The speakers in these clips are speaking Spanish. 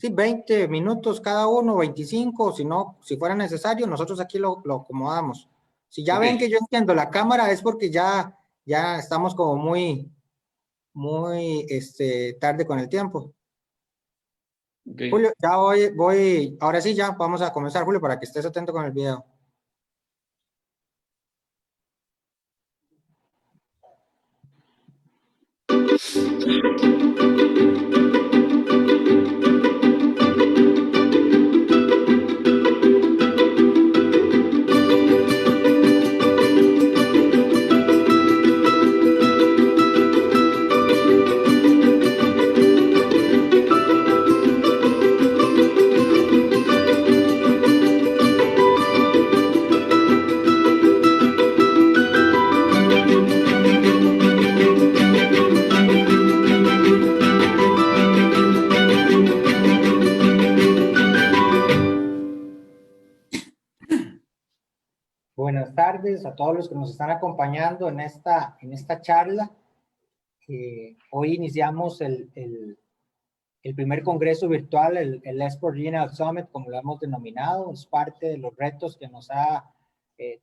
sí, 20 minutos cada uno, 25, si no, si fuera necesario, nosotros aquí lo acomodamos. Si ya ven Ok. que yo entiendo la cámara es porque ya estamos como muy tarde con el tiempo. Ok. Julio, ya ahora sí ya vamos a comenzar, Julio, para que estés atento con el video. Buenas tardes a todos los que nos están acompañando en esta charla. Hoy iniciamos el primer congreso virtual, el Export Regional Summit, como lo hemos denominado. Es parte de los retos que nos ha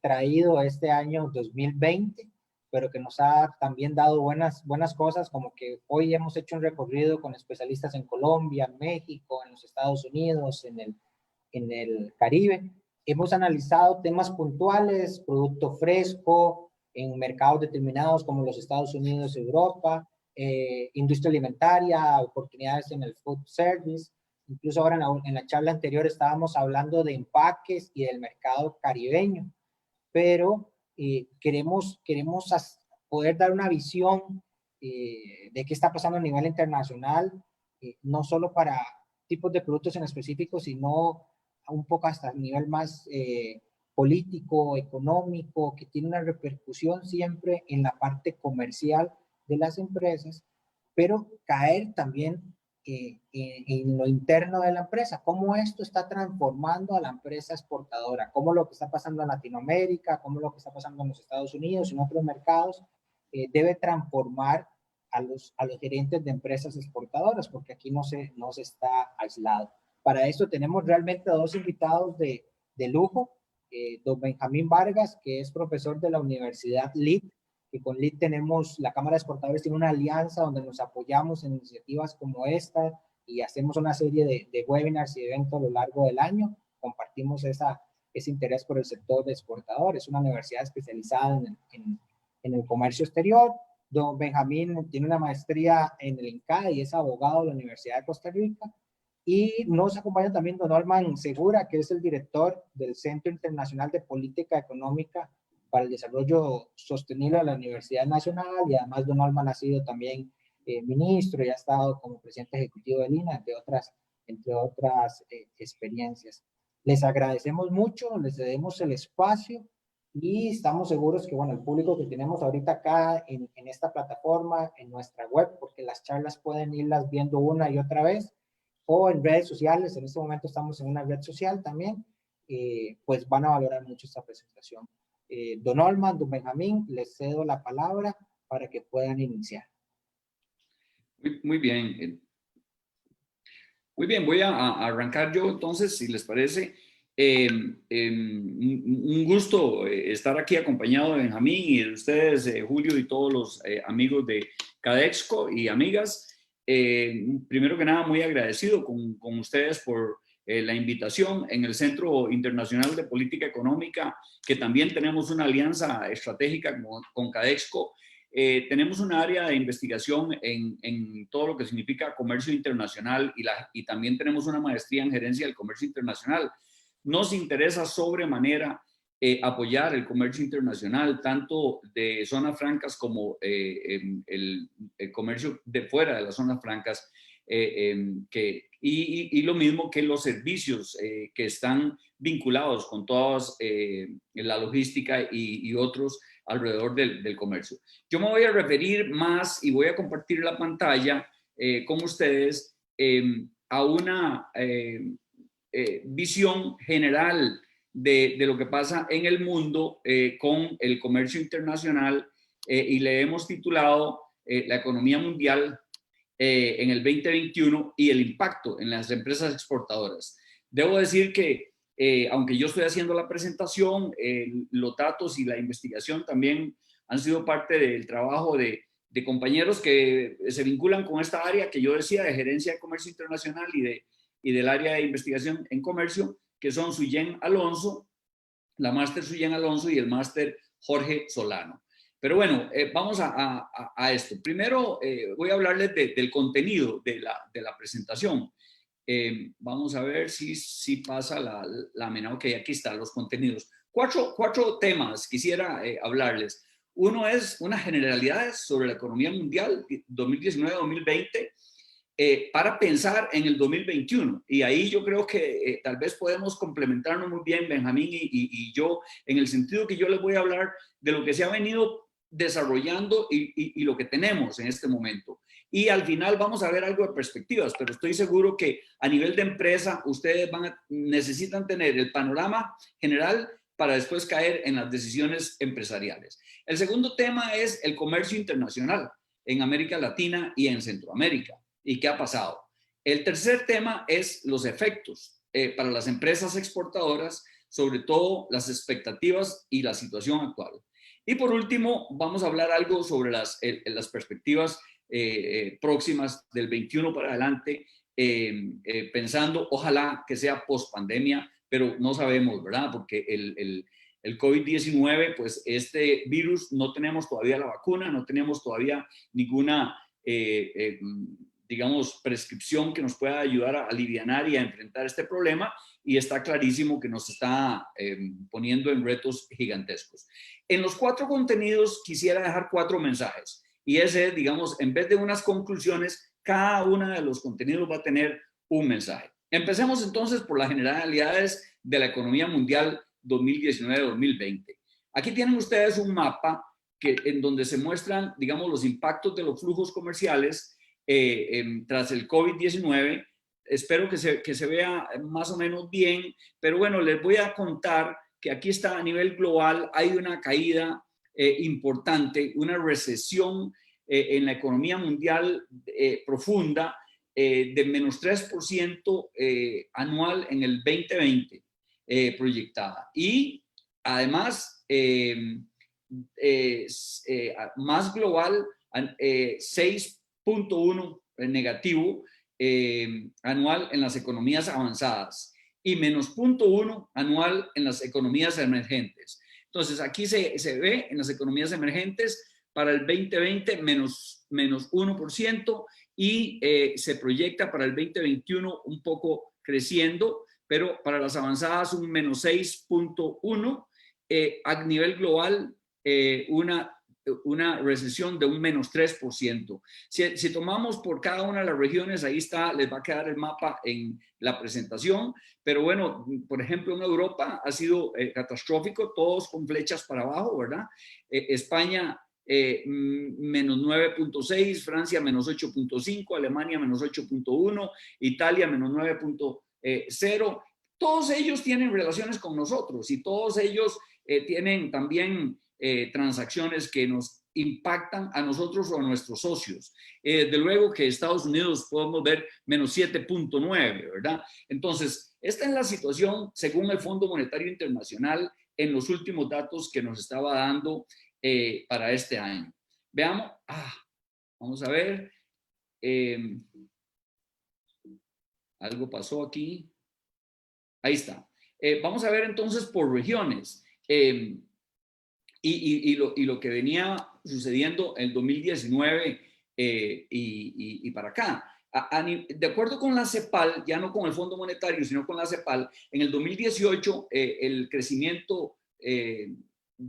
traído este año 2020, pero que nos ha también dado buenas cosas, como que hoy hemos hecho un recorrido con especialistas en Colombia, México, en los Estados Unidos, en el Caribe. Hemos analizado temas puntuales, producto fresco, en mercados determinados como los Estados Unidos, Europa, industria alimentaria, oportunidades en el food service. Incluso ahora en la charla anterior estábamos hablando de empaques y del mercado caribeño, pero queremos poder dar una visión de qué está pasando a nivel internacional, no solo para tipos de productos en específico, sino un poco hasta el nivel más político, económico, que tiene una repercusión siempre en la parte comercial de las empresas, pero caer también en lo interno de la empresa, cómo esto está transformando a la empresa exportadora, cómo lo que está pasando en Latinoamérica, cómo lo que está pasando en los Estados Unidos y en otros mercados debe transformar a los gerentes de empresas exportadoras, porque aquí no se está aislado. Para eso tenemos realmente dos invitados de lujo, don Benjamín Vargas, que es profesor de la Universidad LID, que con LID tenemos, la Cámara de Exportadores tiene una alianza donde nos apoyamos en iniciativas como esta y hacemos una serie de webinars y eventos a lo largo del año. Compartimos ese interés por el sector de exportadores. Es una universidad especializada en el comercio exterior. Don Benjamín tiene una maestría en el INCAE y es abogado de la Universidad de Costa Rica. Y nos acompaña también don Norman Segura, que es el director del Centro Internacional de Política Económica para el Desarrollo Sostenible de la Universidad Nacional, y además don Norman ha sido también ministro y ha estado como presidente ejecutivo del INA, entre otras experiencias. Les agradecemos mucho, les cedemos el espacio y estamos seguros que, bueno, el público que tenemos ahorita acá en esta plataforma, en nuestra web, porque las charlas pueden irlas viendo una y otra vez, o en redes sociales, en este momento estamos en una red social también, pues van a valorar mucho esta presentación. Don Olman, don Benjamín, les cedo la palabra para que puedan iniciar. Muy bien. Muy bien, voy a arrancar yo entonces, si les parece. Un gusto estar aquí acompañado de Benjamín y de ustedes, Julio, y todos los amigos de Cadexco y amigas. Primero que nada, muy agradecido con ustedes por la invitación en el Centro Internacional de Política Económica, que también tenemos una alianza estratégica con Cadexco. Tenemos un área de investigación en todo lo que significa comercio internacional y también tenemos una maestría en gerencia del comercio internacional. Nos interesa sobremanera apoyar el comercio internacional, tanto de zonas francas como el comercio de fuera de las zonas francas, y lo mismo que los servicios que están vinculados con todas la logística y otros alrededor del comercio. Yo me voy a referir más y voy a compartir la pantalla con ustedes a una visión general de lo que pasa en el mundo con el comercio internacional, y le hemos titulado la economía mundial en el 2021 y el impacto en las empresas exportadoras. Debo decir que, aunque yo estoy haciendo la presentación, los datos y la investigación también han sido parte del trabajo de compañeros que se vinculan con esta área que yo decía de gerencia de comercio internacional y del área de investigación en comercio, que son Suyen Alonso, la máster Suyen Alonso y el máster Jorge Solano. Pero bueno, vamos a esto. Primero voy a hablarles del contenido de la presentación. Vamos a ver si pasa la menú. Ok, aquí están los contenidos. Cuatro temas quisiera hablarles. Uno es unas generalidades sobre la economía mundial 2019-2020 para pensar en el 2021. Y ahí yo creo que tal vez podemos complementarnos muy bien, Benjamín y yo, en el sentido que yo les voy a hablar de lo que se ha venido desarrollando y lo que tenemos en este momento. Y al final vamos a ver algo de perspectivas, pero estoy seguro que a nivel de empresa ustedes necesitan tener el panorama general para después caer en las decisiones empresariales. El segundo tema es el comercio internacional en América Latina y en Centroamérica. ¿Y qué ha pasado? El tercer tema es los efectos para las empresas exportadoras, sobre todo las expectativas y la situación actual. Y por último, vamos a hablar algo sobre las perspectivas próximas del 21 para adelante, pensando, ojalá que sea post pandemia, pero no sabemos, ¿verdad? Porque el COVID-19, pues este virus no tenemos todavía la vacuna, no tenemos todavía ninguna, digamos, prescripción que nos pueda ayudar a alivianar y a enfrentar este problema, y está clarísimo que nos está poniendo en retos gigantescos. En los cuatro contenidos quisiera dejar cuatro mensajes, y ese, digamos, en vez de unas conclusiones, cada uno de los contenidos va a tener un mensaje. Empecemos entonces por las generalidades de la economía mundial 2019-2020. Aquí tienen ustedes un mapa en donde se muestran, digamos, los impactos de los flujos comerciales tras el COVID-19. Espero que se vea más o menos bien, pero bueno, les voy a contar que aquí está a nivel global, hay una caída importante, una recesión en la economía mundial profunda, de menos 3% anual en el 2020 proyectada. Y además, más global, 6.1 negativo anual en las economías avanzadas y menos 0.1 anual en las economías emergentes. Entonces, aquí se ve en las economías emergentes para el 2020 menos 1%, y se proyecta para el 2021 un poco creciendo, pero para las avanzadas un menos 6.1%, a nivel global una recesión de un menos 3%. Si tomamos por cada una de las regiones, ahí está, les va a quedar el mapa en la presentación, pero bueno, por ejemplo, en Europa ha sido catastrófico, todos con flechas para abajo, ¿verdad? España menos 9.6, Francia menos 8.5, Alemania menos 8.1, Italia menos 9.0. Todos ellos tienen relaciones con nosotros y todos ellos tienen también transacciones que nos impactan a nosotros o a nuestros socios. De luego que Estados Unidos podemos ver menos 7.9, ¿verdad? Entonces, esta es la situación según el Fondo Monetario Internacional en los últimos datos que nos estaba dando para este año. Veamos, vamos a ver. Algo pasó aquí. Ahí está. Vamos a ver entonces por regiones. Y lo que venía sucediendo en el 2019 y para acá. De acuerdo con la CEPAL, ya no con el Fondo Monetario, sino con la CEPAL, en el 2018 el crecimiento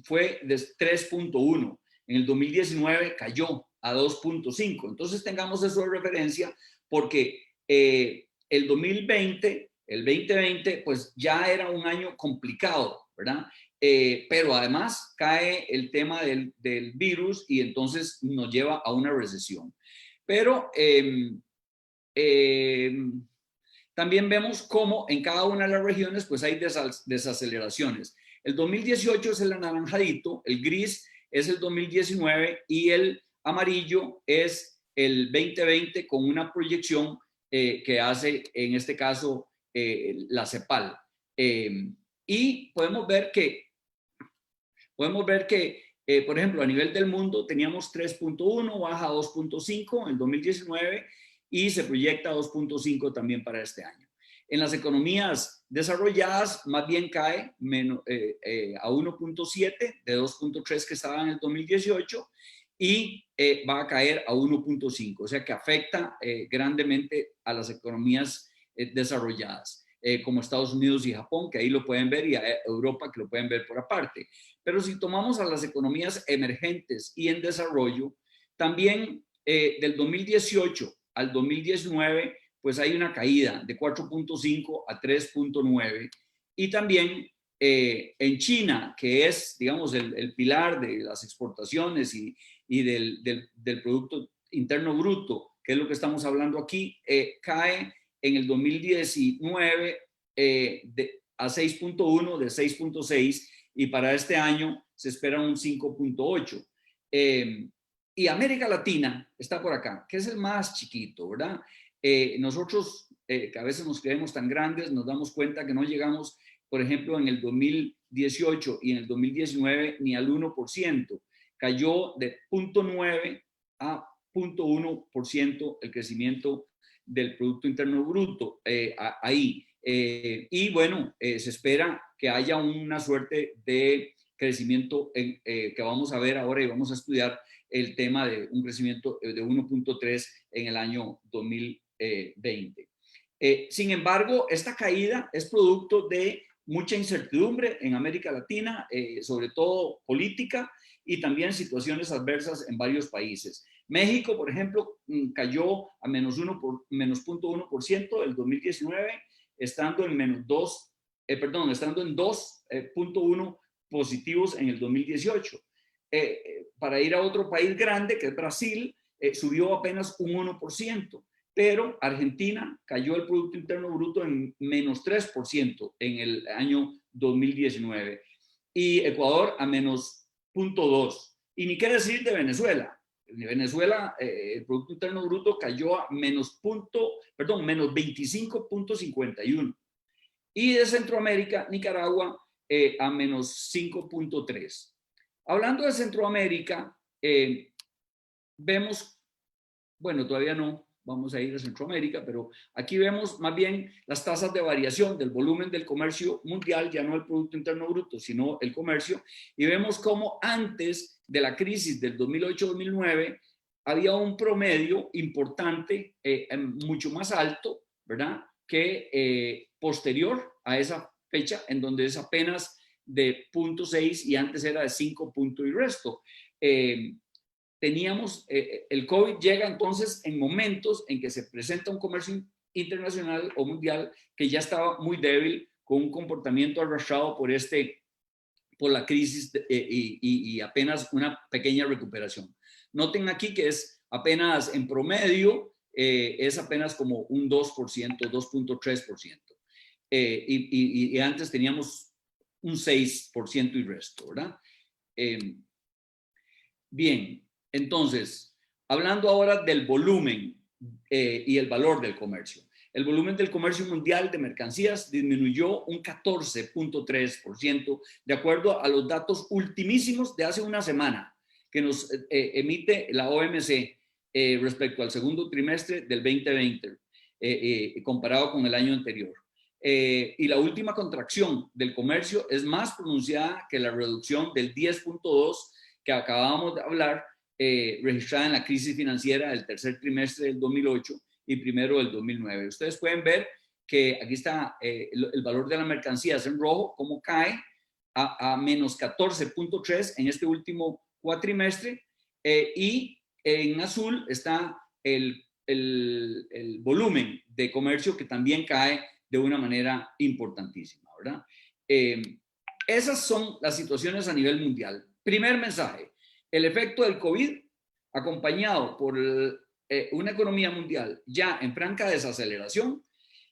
fue de 3.1. En el 2019 cayó a 2.5. Entonces tengamos eso de referencia porque el 2020, pues ya era un año complicado, ¿verdad? Pero además cae el tema del virus y entonces nos lleva a una recesión. Pero también vemos cómo en cada una de las regiones pues hay desaceleraciones. El 2018 es el anaranjadito, el gris es el 2019 y el amarillo es el 2020 con una proyección que hace, en este caso, la CEPAL. Y podemos ver que, por ejemplo, a nivel del mundo teníamos 3.1, baja a 2.5 en el 2019 y se proyecta 2.5 también para este año. En las economías desarrolladas, más bien cae a 1.7 de 2.3 que estaba en el 2018 y va a caer a 1.5, o sea que afecta grandemente a las economías desarrolladas, como Estados Unidos y Japón, que ahí lo pueden ver, y a Europa, que lo pueden ver por aparte. Pero si tomamos a las economías emergentes y en desarrollo, también del 2018 al 2019, pues hay una caída de 4.5 a 3.9. Y también en China, que es, digamos, el pilar de las exportaciones y del Producto Interno Bruto, que es lo que estamos hablando aquí, cae en el 2019 a 6.1 de 6.6 y para este año se espera un 5.8. Y América Latina está por acá, que es el más chiquito, ¿verdad? Nosotros, que a veces nos creemos tan grandes, nos damos cuenta que no llegamos, por ejemplo, en el 2018 y en el 2019 ni al 1%. Cayó de 0.9 a 0.1% el crecimiento del Producto Interno Bruto ahí. Y bueno, se espera que haya una suerte de crecimiento que vamos a ver ahora y vamos a estudiar el tema de un crecimiento de 1.3 en el año 2020. Sin embargo, esta caída es producto de mucha incertidumbre en América Latina, sobre todo política, y también situaciones adversas en varios países. México, por ejemplo, cayó a menos 0.1% del 2019, estando en 2.1 positivos en el 2018. Para ir a otro país grande, que es Brasil, subió apenas un 1%, pero Argentina cayó el Producto Interno Bruto en menos 3% en el año 2019 y Ecuador a menos 0.2%. Y ni qué decir de Venezuela. En Venezuela, el Producto Interno Bruto cayó a menos 25.51. Y de Centroamérica, Nicaragua, a menos 5.3. Hablando de Centroamérica, vemos, bueno, todavía no vamos a ir a Centroamérica, pero aquí vemos más bien las tasas de variación del volumen del comercio mundial, ya no el Producto Interno Bruto, sino el comercio, y vemos cómo antes de la crisis del 2008-2009 había un promedio importante, mucho más alto, ¿verdad?, que posterior a esa fecha, en donde es apenas de 0.6 y antes era de 5 puntos y resto. Teníamos, el COVID llega entonces en momentos en que se presenta un comercio internacional o mundial que ya estaba muy débil, con un comportamiento arrastrado por la crisis y apenas una pequeña recuperación. Noten aquí que es apenas en promedio, es apenas como un 2%, 2.3%. Y antes teníamos un 6% y resto, ¿verdad? Bien, entonces, hablando ahora del volumen y el valor del comercio. El volumen del comercio mundial de mercancías disminuyó un 14.3% de acuerdo a los datos ultimísimos de hace una semana que nos emite la OMC respecto al segundo trimestre del 2020 comparado con el año anterior. Y la última contracción del comercio es más pronunciada que la reducción del 10.2% que acabamos de hablar, registrada en la crisis financiera del tercer trimestre del 2008 y primero del 2009. Ustedes pueden ver que aquí está el valor de las mercancías en rojo, cómo cae a menos 14.3 en este último cuatrimestre, y en azul está el volumen de comercio, que también cae de una manera importantísima, ¿verdad? Esas son las situaciones a nivel mundial. Primer mensaje: el efecto del COVID, acompañado por una economía mundial ya en franca desaceleración,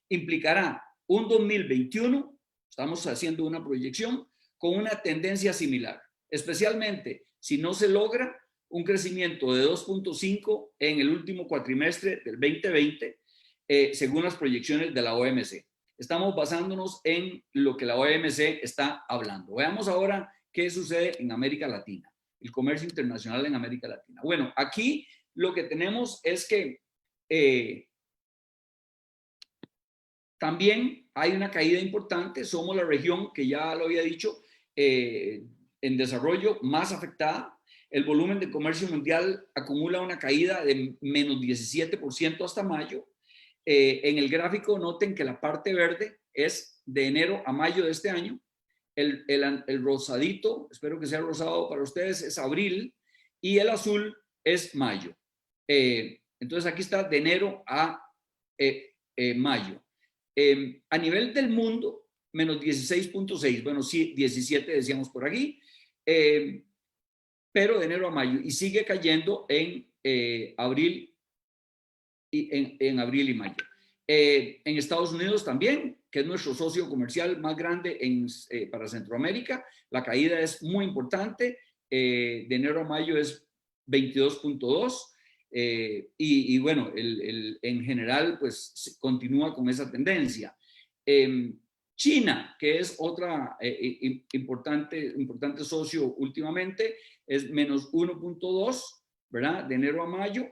implicará un 2021, estamos haciendo una proyección, con una tendencia similar, especialmente si no se logra un crecimiento de 2.5 en el último cuatrimestre del 2020, según las proyecciones de la OMC. Estamos basándonos en lo que la OMC está hablando. Veamos ahora qué sucede en América Latina, el comercio internacional en América Latina. Bueno, aquí lo que tenemos es que también hay una caída importante. Somos la región, que ya lo había dicho, en desarrollo más afectada. El volumen de comercio mundial acumula una caída de menos 17% hasta mayo. En el gráfico noten que la parte verde es de enero a mayo de este año. El rosadito, espero que sea rosado para ustedes, es abril, y el azul es mayo. Entonces aquí está de enero a mayo. A nivel del mundo, menos 16.6, bueno, sí, 17 decíamos por aquí, pero de enero a mayo, y sigue cayendo en abril en abril y mayo. En Estados Unidos también, que es nuestro socio comercial más grande para Centroamérica, la caída es muy importante. De enero a mayo es 22.2. Y bueno, en general, pues continúa con esa tendencia. China, que es otra importante socio últimamente, es menos 1.2, ¿verdad? De enero a mayo.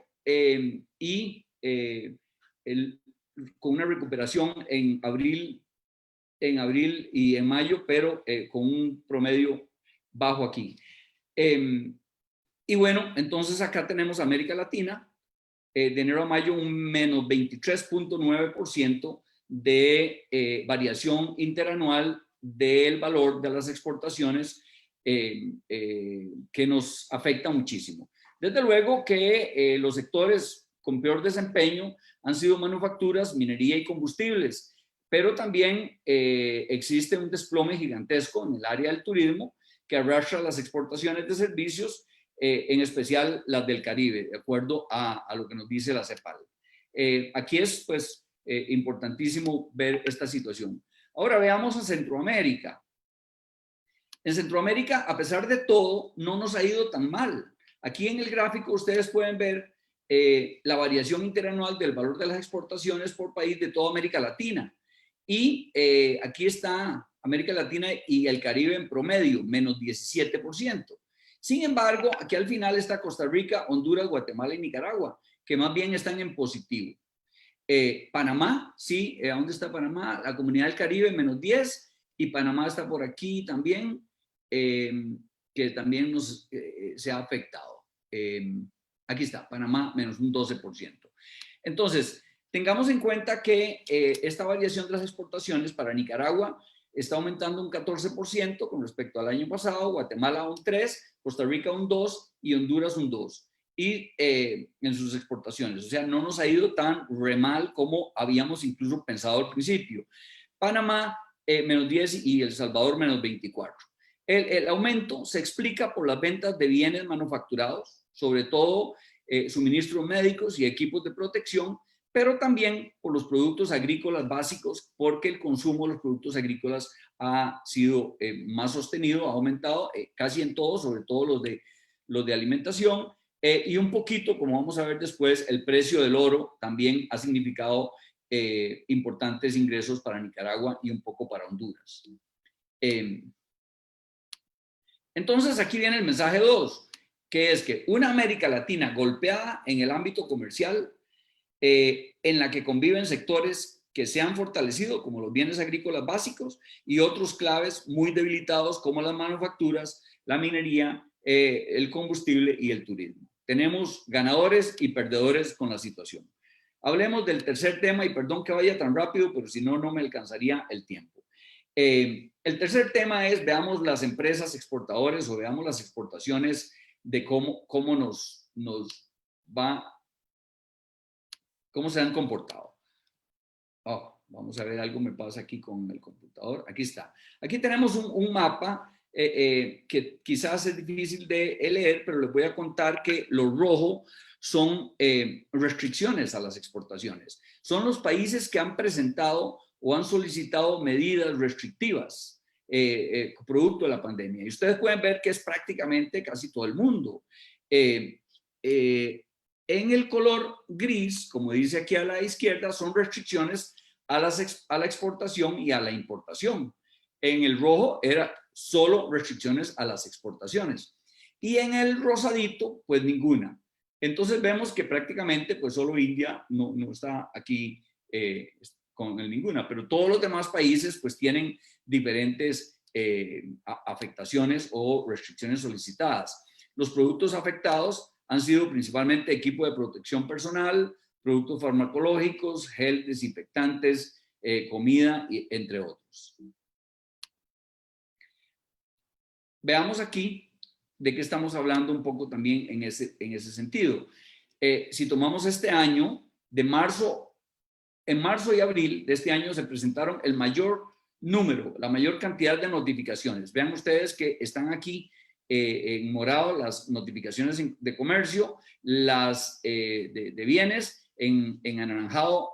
Con una recuperación en abril y en mayo, pero con un promedio bajo aquí. Y bueno, entonces acá tenemos América Latina, de enero a mayo un menos 23.9% de variación interanual del valor de las exportaciones, que nos afecta muchísimo. Desde luego que los sectores con peor desempeño han sido manufacturas, minería y combustibles, pero también existe un desplome gigantesco en el área del turismo que arrastra las exportaciones de servicios, en especial las del Caribe, de acuerdo a lo que nos dice la CEPAL. Aquí es pues importantísimo ver esta situación. Ahora veamos a Centroamérica. En Centroamérica, a pesar de todo, no nos ha ido tan mal. Aquí en el gráfico ustedes pueden ver la variación interanual del valor de las exportaciones por país de toda América Latina. Y aquí está América Latina y el Caribe en promedio, menos 17%. Sin embargo, aquí al final está Costa Rica, Honduras, Guatemala y Nicaragua, que más bien están en positivo. Panamá, sí, ¿dónde está Panamá? La Comunidad del Caribe, menos 10, y Panamá está por aquí también, que también se ha afectado. Aquí está, Panamá, menos un 12%. Entonces, tengamos en cuenta que esta variación de las exportaciones para Nicaragua está aumentando un 14% con respecto al año pasado, Guatemala un 3%, Costa Rica un 2% y Honduras un 2%. Y en sus exportaciones. O sea, no nos ha ido tan re mal como habíamos incluso pensado al principio. Panamá, menos 10 y El Salvador, menos 24. El aumento se explica por las ventas de bienes manufacturados, sobre todo suministros médicos y equipos de protección, pero también por los productos agrícolas básicos, porque el consumo de los productos agrícolas ha sido más sostenido, ha aumentado casi en todo, sobre todo los de alimentación, y un poquito, como vamos a ver después, el precio del oro también ha significado importantes ingresos para Nicaragua y un poco para Honduras. Entonces aquí viene el mensaje 2, que es que una América Latina golpeada en el ámbito comercial, en la que conviven sectores que se han fortalecido, como los bienes agrícolas básicos, y otros claves muy debilitados, como las manufacturas, la minería, el combustible y el turismo. Tenemos ganadores y perdedores con la situación. Hablemos del tercer tema, y perdón que vaya tan rápido, pero si no, no me alcanzaría el tiempo. El tercer tema es, veamos las empresas exportadores o veamos las exportaciones de cómo se han comportado. Vamos a ver, algo me pasa aquí con el computador. Aquí está. Aquí tenemos un mapa que quizás es difícil de leer, pero les voy a contar que lo rojo son restricciones a las exportaciones. Son los países que han presentado o han solicitado medidas restrictivas producto de la pandemia. Y ustedes pueden ver que es prácticamente casi todo el mundo. En el color gris, como dice aquí a la izquierda, son restricciones a la exportación y a la importación. En el rojo era solo restricciones a las exportaciones. Y en el rosadito, pues ninguna. Entonces vemos que prácticamente pues solo India no está aquí con el ninguna, pero todos los demás países pues tienen diferentes afectaciones o restricciones solicitadas. Los productos afectados han sido principalmente equipo de protección personal, productos farmacológicos, gel desinfectantes, comida, entre otros. Veamos aquí de qué estamos hablando un poco también en ese sentido. Si tomamos este año, en marzo y abril de este año se presentaron el mayor número, la mayor cantidad de notificaciones. Vean ustedes que están aquí en morado las notificaciones de comercio, las de bienes, en anaranjado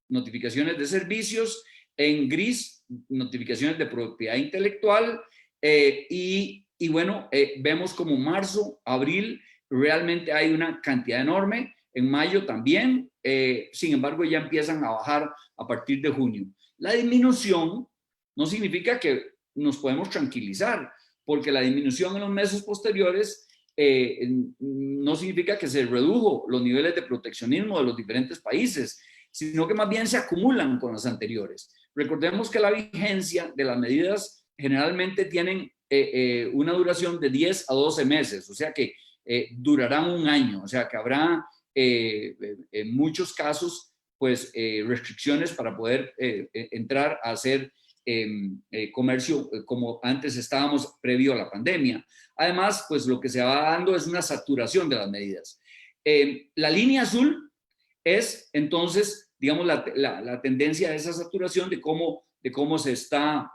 notificaciones de servicios, en gris notificaciones de propiedad intelectual y bueno, vemos como marzo, abril realmente hay una cantidad enorme, en mayo también, sin embargo ya empiezan a bajar a partir de junio. La disminución no significa que nos podemos tranquilizar, porque la disminución en los meses posteriores no significa que se redujo los niveles de proteccionismo de los diferentes países, sino que más bien se acumulan con las anteriores. Recordemos que la vigencia de las medidas generalmente tienen una duración de 10 a 12 meses, o sea que durarán un año, o sea que habrá en muchos casos pues restricciones para poder entrar a hacer comercio como antes estábamos previo a la pandemia. Además, pues lo que se va dando es una saturación de las medidas. La línea azul es entonces, digamos, la tendencia a esa saturación de cómo se está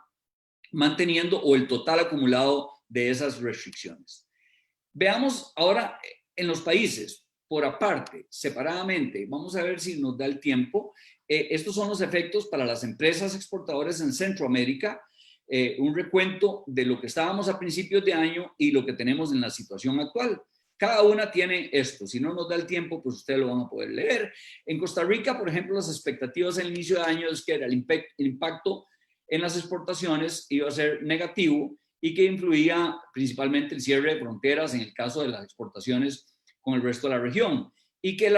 manteniendo o el total acumulado de esas restricciones. Veamos ahora en los países, por aparte, separadamente, vamos a ver si nos da el tiempo. Estos son los efectos para las empresas exportadoras en Centroamérica, un recuento de lo que estábamos a principios de año y lo que tenemos en la situación actual. Cada una tiene esto. Si no nos da el tiempo, pues ustedes lo van a poder leer. En Costa Rica, por ejemplo, las expectativas en el inicio de año es que el impacto en las exportaciones iba a ser negativo y que influía principalmente el cierre de fronteras en el caso de las exportaciones con el resto de la región y que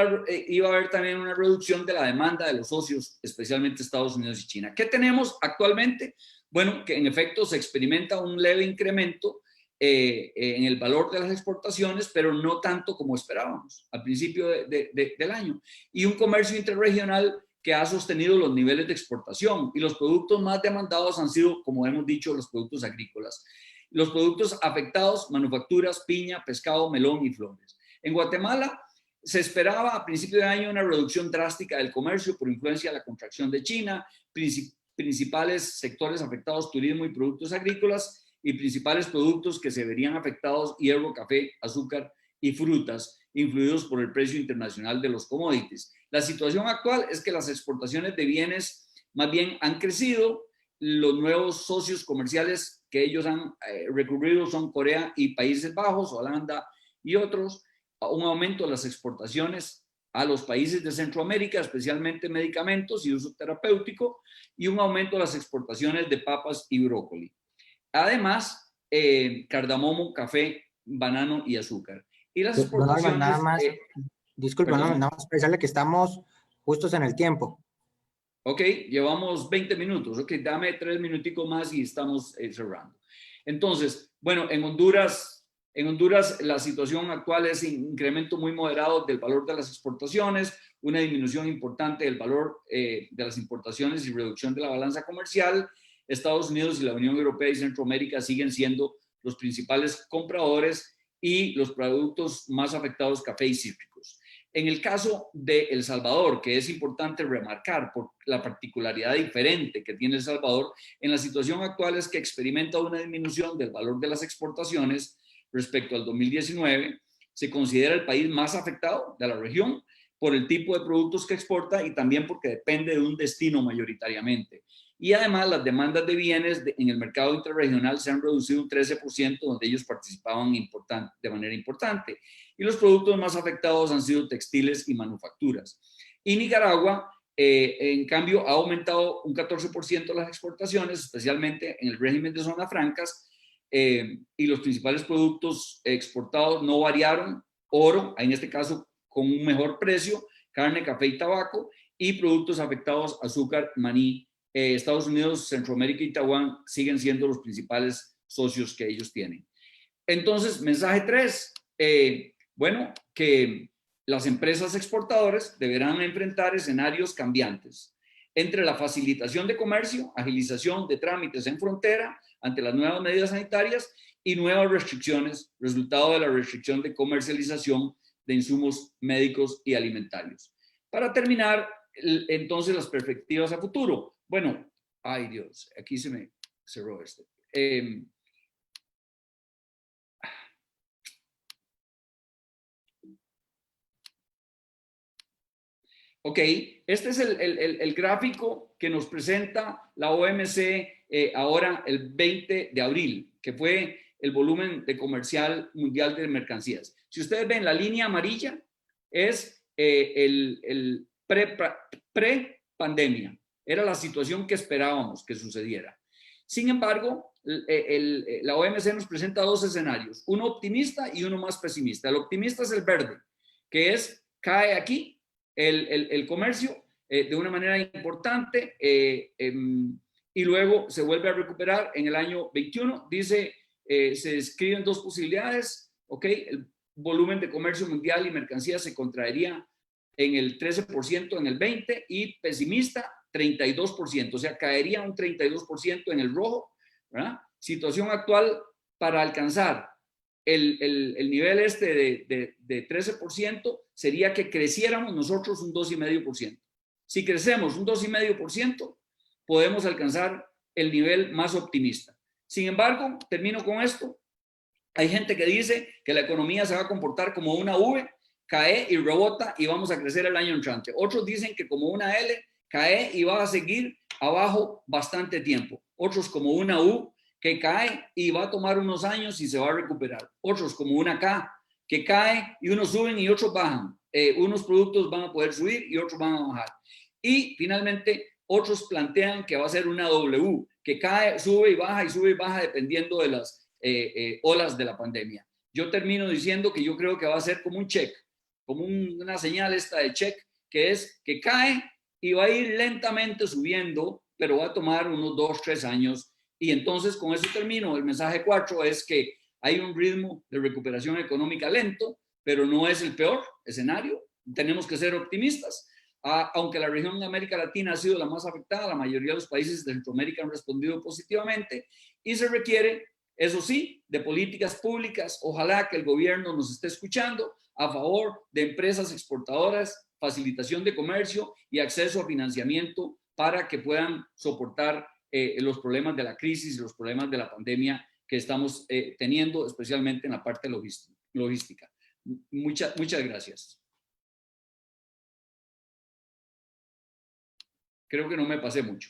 iba a haber también una reducción de la demanda de los socios, especialmente Estados Unidos y China. ¿Qué tenemos actualmente? Bueno, que en efecto se experimenta un leve incremento en el valor de las exportaciones, pero no tanto como esperábamos al principio del año. Y un comercio interregional que ha sostenido los niveles de exportación y los productos más demandados han sido, como hemos dicho, los productos agrícolas. Los productos afectados, manufacturas, piña, pescado, melón y flores. En Guatemala se esperaba a principio de año una reducción drástica del comercio por influencia de la contracción de China, principales sectores afectados, turismo y productos agrícolas, y principales productos que se verían afectados, hierro, café, azúcar y frutas, influidos por el precio internacional de los commodities. La situación actual es que las exportaciones de bienes más bien han crecido. Los nuevos socios comerciales que ellos han recurrido son Corea y Países Bajos, Holanda y otros. Un aumento de las exportaciones a los países de Centroamérica, especialmente medicamentos y uso terapéutico, y un aumento de las exportaciones de papas y brócoli. Además, cardamomo, café, banano y azúcar. Y las exportaciones... Nada más, disculpe, nada más pensarle que estamos justos en el tiempo. Ok, llevamos 20 minutos. Ok, dame 3 minuticos más y estamos cerrando. Entonces, bueno, en Honduras la situación actual es un incremento muy moderado del valor de las exportaciones, una disminución importante del valor de las importaciones y reducción de la balanza comercial. Estados Unidos y la Unión Europea y Centroamérica siguen siendo los principales compradores y los productos más afectados, café y cítricos. En el caso de El Salvador, que es importante remarcar por la particularidad diferente que tiene El Salvador, en la situación actual es que experimenta una disminución del valor de las exportaciones respecto al 2019, se considera el país más afectado de la región por el tipo de productos que exporta y también porque depende de un destino mayoritariamente. y además las demandas de bienes en el mercado interregional se han reducido un 13%, donde ellos participaban de manera importante. Y los productos más afectados han sido textiles y manufacturas. Y Nicaragua, en cambio, ha aumentado un 14% las exportaciones, especialmente en el régimen de zonas francas, y los principales productos exportados no variaron: oro, en este caso con un mejor precio, carne, café y tabaco, y productos afectados: azúcar, maní. Estados Unidos, Centroamérica y Taiwán siguen siendo los principales socios que ellos tienen. Entonces, mensaje 3, bueno, que las empresas exportadoras deberán enfrentar escenarios cambiantes entre la facilitación de comercio, agilización de trámites en frontera ante las nuevas medidas sanitarias y nuevas restricciones, resultado de la restricción de comercialización de insumos médicos y alimentarios. Para terminar, entonces, las perspectivas a futuro. Bueno, ay Dios, aquí se me cerró este. Ok, este es el gráfico que nos presenta la OMC ahora el 20 de abril, que fue el volumen de comercial mundial de mercancías. Si ustedes ven, la línea amarilla es el pre-pandemia. Era la situación que esperábamos que sucediera. Sin embargo, la OMC nos presenta dos escenarios, uno optimista y uno más pesimista. El optimista es el verde, que es, cae aquí el comercio de una manera importante y luego se vuelve a recuperar en el año 21. Dice, se describen dos posibilidades, ¿ok? El volumen de comercio mundial y mercancías se contraería en el 13% en el 20 y pesimista 32%, o sea, caería un 32% en el rojo, ¿verdad? Situación actual para alcanzar el nivel este de 13% sería que creciéramos nosotros un 2,5%. Si crecemos un 2,5%, podemos alcanzar el nivel más optimista. Sin embargo, termino con esto. Hay gente que dice que la economía se va a comportar como una V, cae y rebota y vamos a crecer el año entrante. Otros dicen que como una L, cae y va a seguir abajo bastante tiempo. Otros como una U, que cae y va a tomar unos años y se va a recuperar. Otros como una K, que cae y unos suben y otros bajan. Unos productos van a poder subir y otros van a bajar. Y finalmente, otros plantean que va a ser una W, que cae, sube y baja dependiendo de las olas de la pandemia. Yo termino diciendo que yo creo que va a ser como un check, como una señal esta de check, que es que cae y va a ir lentamente subiendo, pero va a tomar unos 2-3 años. Y entonces con eso termino. El mensaje 4 es que hay un ritmo de recuperación económica lento, pero no es el peor escenario. Tenemos que ser optimistas. Aunque la región de América Latina ha sido la más afectada, la mayoría de los países de Centroamérica han respondido positivamente y se requiere, eso sí, de políticas públicas. Ojalá que el gobierno nos esté escuchando a favor de empresas exportadoras, facilitación de comercio y acceso a financiamiento para que puedan soportar los problemas de la crisis y los problemas de la pandemia que estamos teniendo, especialmente en la parte logística. Muchas gracias. Creo que no me pasé mucho.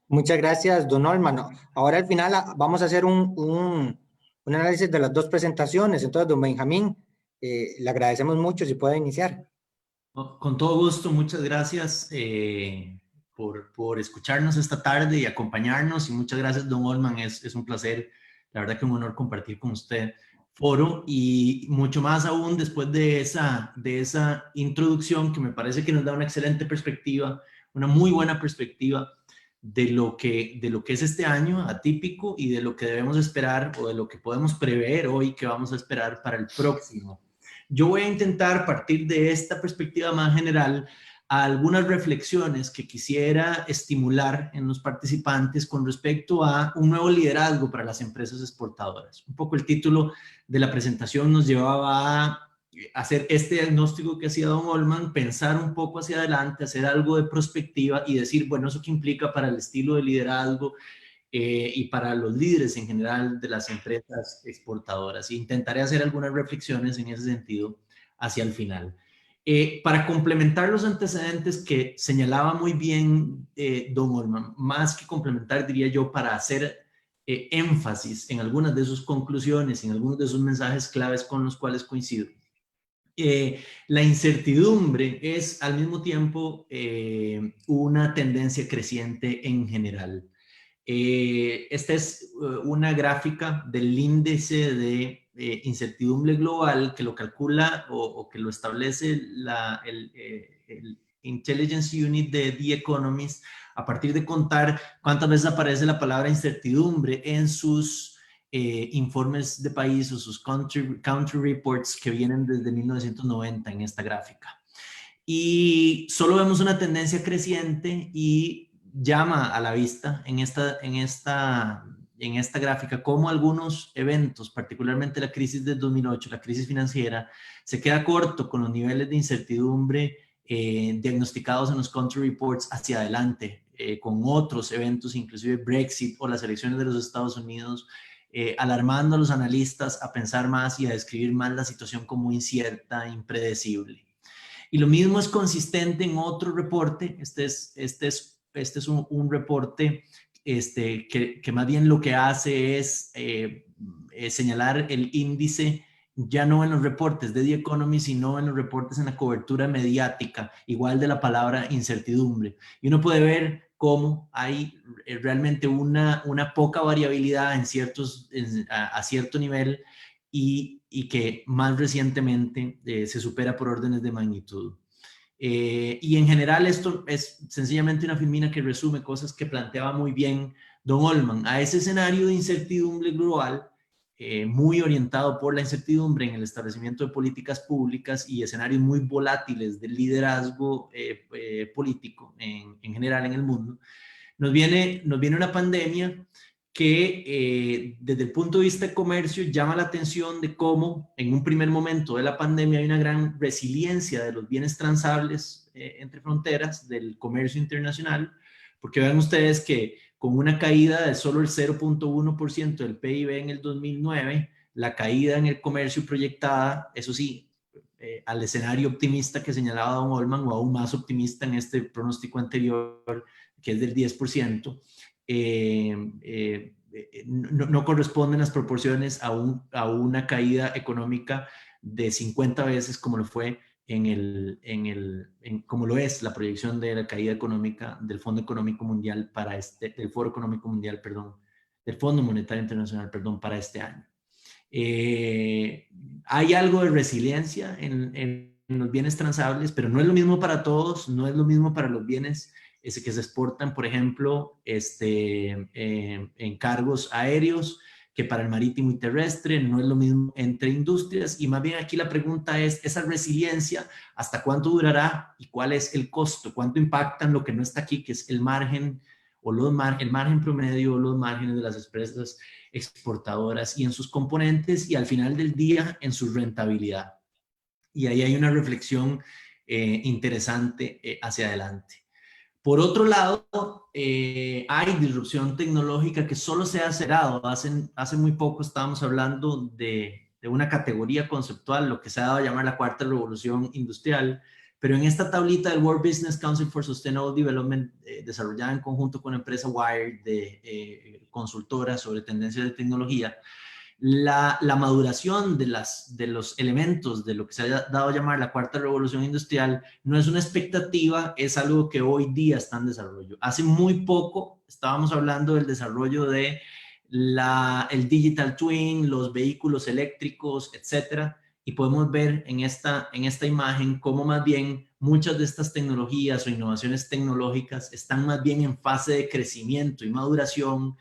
Muchas gracias, don Olman. Ahora al final vamos a hacer un análisis de las dos presentaciones. Entonces, don Benjamín, le agradecemos mucho si puede iniciar. Con todo gusto, muchas gracias por escucharnos esta tarde y acompañarnos, y muchas gracias, don Olman. Es un placer, la verdad que un honor compartir con usted foro, y mucho más aún después de esa introducción que me parece que nos da una excelente perspectiva, una muy buena perspectiva de lo que es este año atípico y de lo que debemos esperar, o de lo que podemos prever hoy que vamos a esperar para el próximo. Yo voy a intentar partir de esta perspectiva más general a algunas reflexiones que quisiera estimular en los participantes con respecto a un nuevo liderazgo para las empresas exportadoras. Un poco el título de la presentación nos llevaba a hacer este diagnóstico que hacía don Olman, pensar un poco hacia adelante, hacer algo de prospectiva y decir, bueno, ¿eso qué implica para el estilo de liderazgo y para los líderes en general de las empresas exportadoras? Intentaré hacer algunas reflexiones en ese sentido hacia el final. Para complementar los antecedentes que señalaba muy bien don Olman, más que complementar, diría yo, para hacer énfasis en algunas de sus conclusiones, en algunos de sus mensajes claves con los cuales coincido. La incertidumbre es al mismo tiempo una tendencia creciente en general. Esta es una gráfica del índice de incertidumbre global que lo calcula o que lo establece el Intelligence Unit de The Economist a partir de contar cuántas veces aparece la palabra incertidumbre en sus informes de país o sus country reports que vienen desde 1990 en esta gráfica. Y solo vemos una tendencia creciente y llama a la vista en esta gráfica cómo algunos eventos, particularmente la crisis del 2008, la crisis financiera, se queda corto con los niveles de incertidumbre diagnosticados en los country reports hacia adelante, con otros eventos, inclusive Brexit o las elecciones de los Estados Unidos, alarmando a los analistas a pensar más y a describir más la situación como incierta, impredecible. Y lo mismo es consistente en otro reporte. Este es un reporte que más bien lo que hace es señalar el índice ya no en los reportes de The Economist, sino en los reportes en la cobertura mediática, igual de la palabra incertidumbre. Y uno puede ver cómo hay realmente una poca variabilidad a cierto nivel y que más recientemente se supera por órdenes de magnitud. Y en general esto es sencillamente una filmina que resume cosas que planteaba muy bien don Olman. A ese escenario de incertidumbre global, muy orientado por la incertidumbre en el establecimiento de políticas públicas y escenarios muy volátiles del liderazgo político en general en el mundo, nos viene una pandemia que desde el punto de vista de comercio llama la atención de cómo en un primer momento de la pandemia hay una gran resiliencia de los bienes transables entre fronteras del comercio internacional, porque vean ustedes que con una caída de solo el 0.1% del PIB en el 2009, la caída en el comercio proyectada, eso sí, al escenario optimista que señalaba don Olman, o aún más optimista en este pronóstico anterior, que es del 10%, no corresponden las proporciones a una caída económica de 50 veces como lo fue como lo es la proyección de la caída económica del Fondo Económico Mundial del Foro Económico Mundial, perdón, del Fondo Monetario Internacional, perdón, para este año. Hay algo de resiliencia en los bienes transables, pero no es lo mismo para todos, no es lo mismo para los bienes que se exportan, por ejemplo, en cargos aéreos que para el marítimo y terrestre, no es lo mismo entre industrias, y más bien aquí la pregunta es, esa resiliencia, ¿hasta cuánto durará y cuál es el costo? ¿Cuánto impactan lo que no está aquí, que es el margen o el margen promedio o los márgenes de las empresas exportadoras y en sus componentes y al final del día en su rentabilidad? Y ahí hay una reflexión interesante hacia adelante. Por otro lado, hay disrupción tecnológica que solo se ha acelerado. Hace muy poco estábamos hablando de una categoría conceptual, lo que se ha dado a llamar la cuarta revolución industrial, pero en esta tablita del World Business Council for Sustainable Development, desarrollada en conjunto con la empresa Wired, de consultora sobre tendencias de tecnología, la maduración de los elementos de lo que se ha dado a llamar la cuarta revolución industrial no es una expectativa, es algo que hoy día está en desarrollo. Hace muy poco estábamos hablando del desarrollo de el digital twin, los vehículos eléctricos, etcétera, y podemos ver en esta imagen cómo más bien muchas de estas tecnologías o innovaciones tecnológicas están más bien en fase de crecimiento y maduración,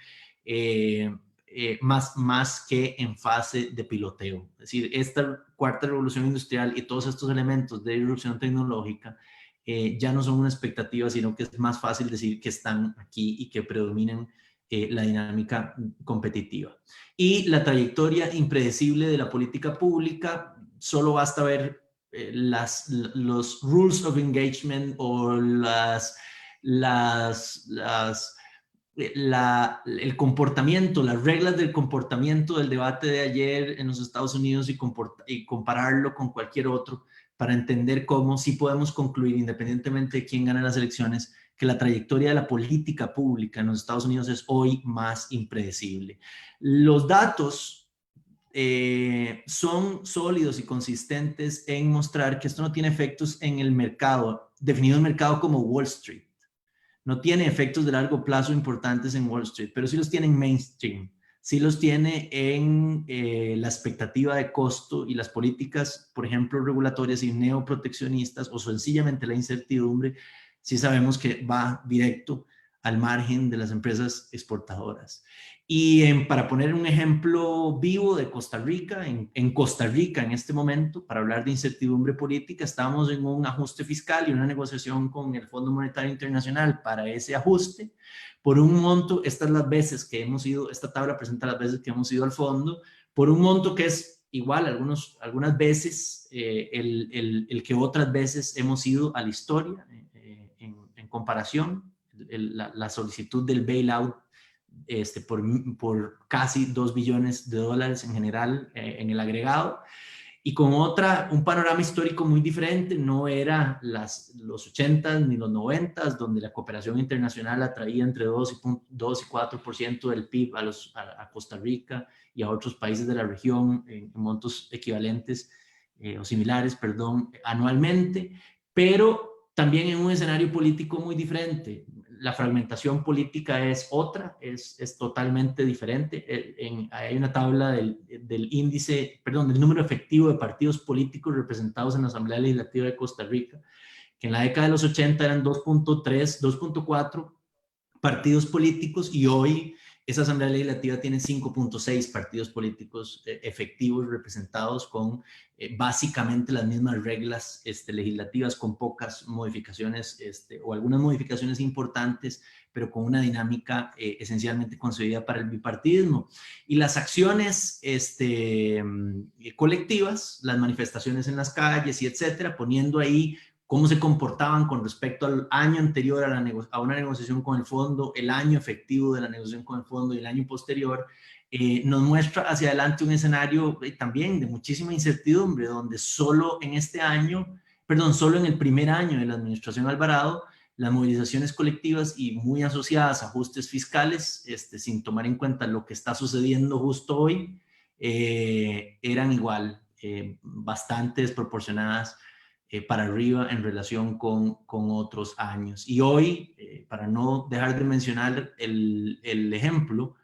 más que en fase de piloteo. Es decir, esta cuarta revolución industrial y todos estos elementos de disrupción tecnológica ya no son una expectativa, sino que es más fácil decir que están aquí y que predominan la dinámica competitiva. Y la trayectoria impredecible de la política pública, solo basta ver los rules of engagement o el comportamiento, las reglas del comportamiento del debate de ayer en los Estados Unidos y compararlo con cualquier otro para entender cómo sí podemos concluir, independientemente de quién gane las elecciones, que la trayectoria de la política pública en los Estados Unidos es hoy más impredecible. Los datos son sólidos y consistentes en mostrar que esto no tiene efectos en el mercado, definido el mercado como Wall Street. No tiene efectos de largo plazo importantes en Wall Street, pero sí los tiene en mainstream, sí los tiene en la expectativa de costo y las políticas, por ejemplo, regulatorias y neoproteccionistas, o sencillamente la incertidumbre, sí sabemos que va directo al margen de las empresas exportadoras. Y para poner un ejemplo vivo de Costa Rica, en Costa Rica en este momento, para hablar de incertidumbre política, estamos en un ajuste fiscal y una negociación con el Fondo Monetario Internacional para ese ajuste. Por un monto, estas las veces que hemos ido, esta tabla presenta las veces que hemos ido al fondo, por un monto que es igual algunas veces el que otras veces hemos ido a la historia en comparación. La solicitud del bailout por casi $2 billones en general en el agregado, y con un panorama histórico muy diferente. No era los 80s ni los 90s, donde la cooperación internacional atraía entre 2 y 4% del PIB a Costa Rica y a otros países de la región en montos equivalentes o similares, perdón, anualmente, pero también en un escenario político muy diferente. La fragmentación política es otra, es totalmente diferente. Hay una tabla del índice, perdón, del número efectivo de partidos políticos representados en la Asamblea Legislativa de Costa Rica, que en la década de los 80 eran 2.3, 2.4 partidos políticos, y hoy esa Asamblea Legislativa tiene 5.6 partidos políticos efectivos representados con básicamente las mismas reglas legislativas, con pocas modificaciones o algunas modificaciones importantes, pero con una dinámica esencialmente concebida para el bipartidismo. Y las acciones colectivas, las manifestaciones en las calles y etcétera, poniendo ahí cómo se comportaban con respecto al año anterior a una negociación con el fondo, el año efectivo de la negociación con el fondo y el año posterior, nos muestra hacia adelante un escenario también de muchísima incertidumbre, donde solo en el primer año de la administración Alvarado, las movilizaciones colectivas y muy asociadas a ajustes fiscales, sin tomar en cuenta lo que está sucediendo justo hoy, eran igual, bastante desproporcionadas para arriba en relación con otros años. Y hoy, para no dejar de mencionar el ejemplo,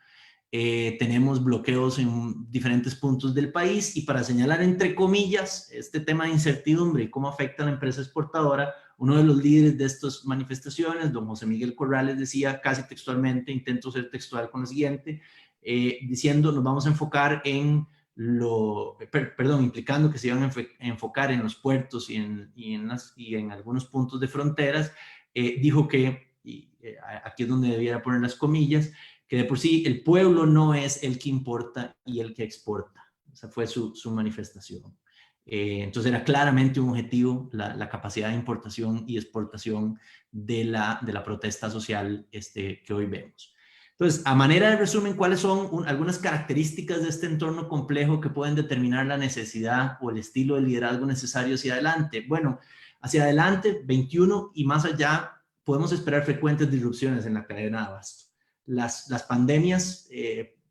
tenemos bloqueos en diferentes puntos del país, y para señalar entre comillas este tema de incertidumbre y cómo afecta a la empresa exportadora, uno de los líderes de estas manifestaciones, don José Miguel Corrales, decía casi textualmente, intento ser textual con lo siguiente, diciendo: nos vamos a enfocar implicando que se iban a enfocar en los puertos y en algunos puntos de fronteras. Dijo que, aquí es donde debiera poner las comillas, que de por sí el pueblo no es el que importa y el que exporta. Esa fue su manifestación. Entonces era claramente un objetivo la capacidad de importación y exportación de la protesta social que hoy vemos. Entonces, a manera de resumen, ¿cuáles son algunas características de este entorno complejo que pueden determinar la necesidad o el estilo de liderazgo necesario hacia adelante? Bueno, hacia adelante, 21 y más allá, podemos esperar frecuentes disrupciones en la cadena de abasto. Las pandemias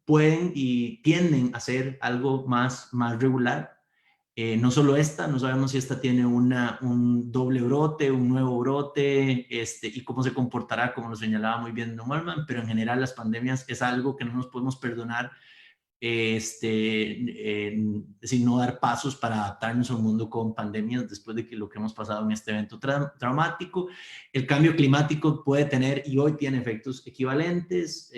pueden y tienden a ser algo más regular. No solo esta, no sabemos si esta tiene un doble brote, un nuevo brote, y cómo se comportará, como lo señalaba muy bien Don Olman, pero en general las pandemias es algo que no nos podemos perdonar, sin no dar pasos para adaptarnos a un mundo con pandemias después de lo que hemos pasado en este evento traumático. El cambio climático puede tener y hoy tiene efectos equivalentes,